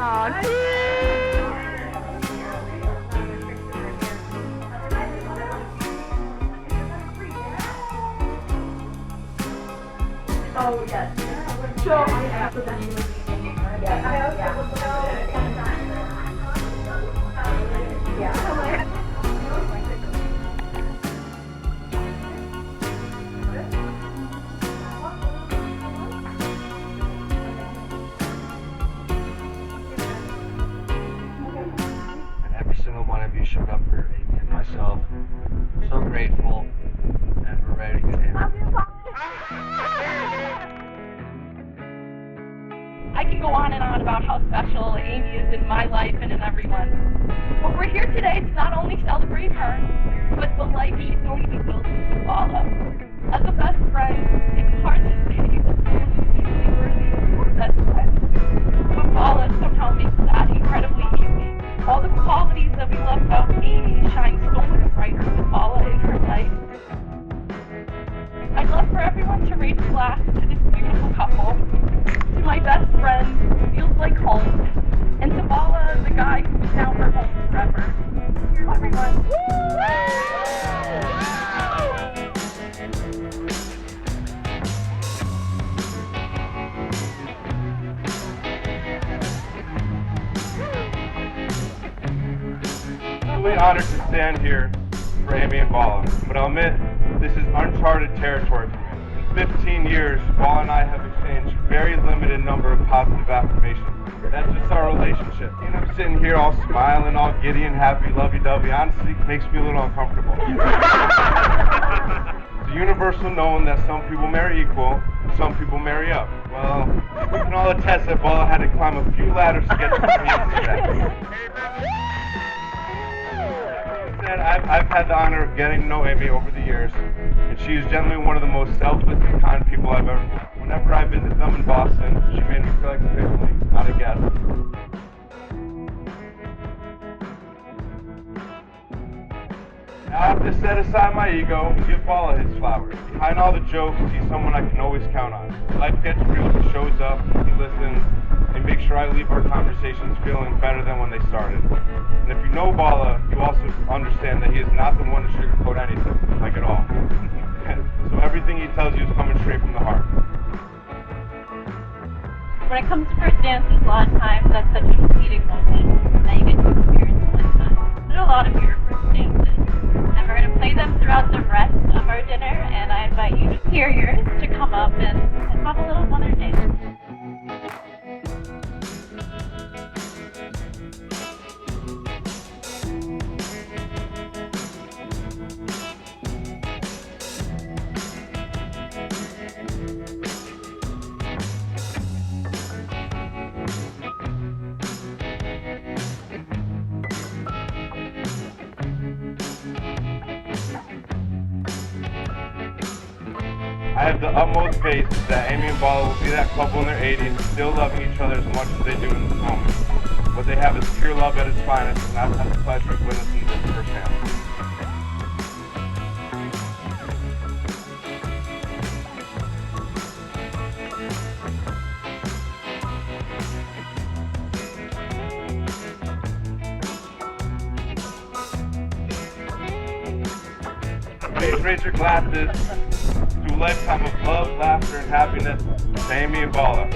Oh, yes. So, Every single one of you showed up for Amy and myself. So grateful, and we're ready to get in. I can go on and on about how special Amy is in my life and in everyone. But we're here today to not only celebrate her, but the life she's going to be building with Bala. As a best friend, it's hard to say that someone is truly worthy of your best friend. But Bala somehow makes that incredibly easy. All the qualities that we love about Amy shine so much brighter with Bala in her life. I'd love for everyone to raise a glass to this beautiful couple, to my best friend who feels like home, and to Bala, the guy who is now her home forever. Here's everyone. I'm really honored to stand here for Amy and Bala, but I'll admit this is uncharted territory for me. In 15 years, Bala and I have exchanged very limited number of positive affirmations. That's just our relationship. You know, sitting here all smiling, all giddy and happy, lovey-dovey, honestly makes me a little uncomfortable. It's a universal known that some people marry equal, some people marry up. Well, we can all attest that Bala had to climb a few ladders to get to where he is today. I've had the honor of getting to know Amy over the years, and she is generally one of the most selfless and kind people I've ever met. Whenever I visit them in Boston, she made me feel like a family, not a guest. Now I have to set aside my ego and give Bala his flowers. Behind all the jokes, he's someone I can always count on. Life gets real, he shows up, he listens, and makes sure I leave our conversations feeling better than when they started. And if you know Bala, you also understand that he is not the one to sugarcoat anything, like at all. So everything he tells you is coming straight from the heart. When it comes to first dances, a lot of times that's such a fleeting moment that you get to experience a lifetime. There are a lot of your first dances, and we're going to play them throughout the rest of our dinner, and I invite you to hear yours, to come up and have a little Southern dance. I have the utmost faith that Amy and Bala will be that couple in their 80s, still loving each other as much as they do in this moment. What they have is pure love at its finest, and I've had the pleasure of witnessing this firsthand. Please raise your glasses to a lifetime of love, laughter, and happiness to Amy and Bala.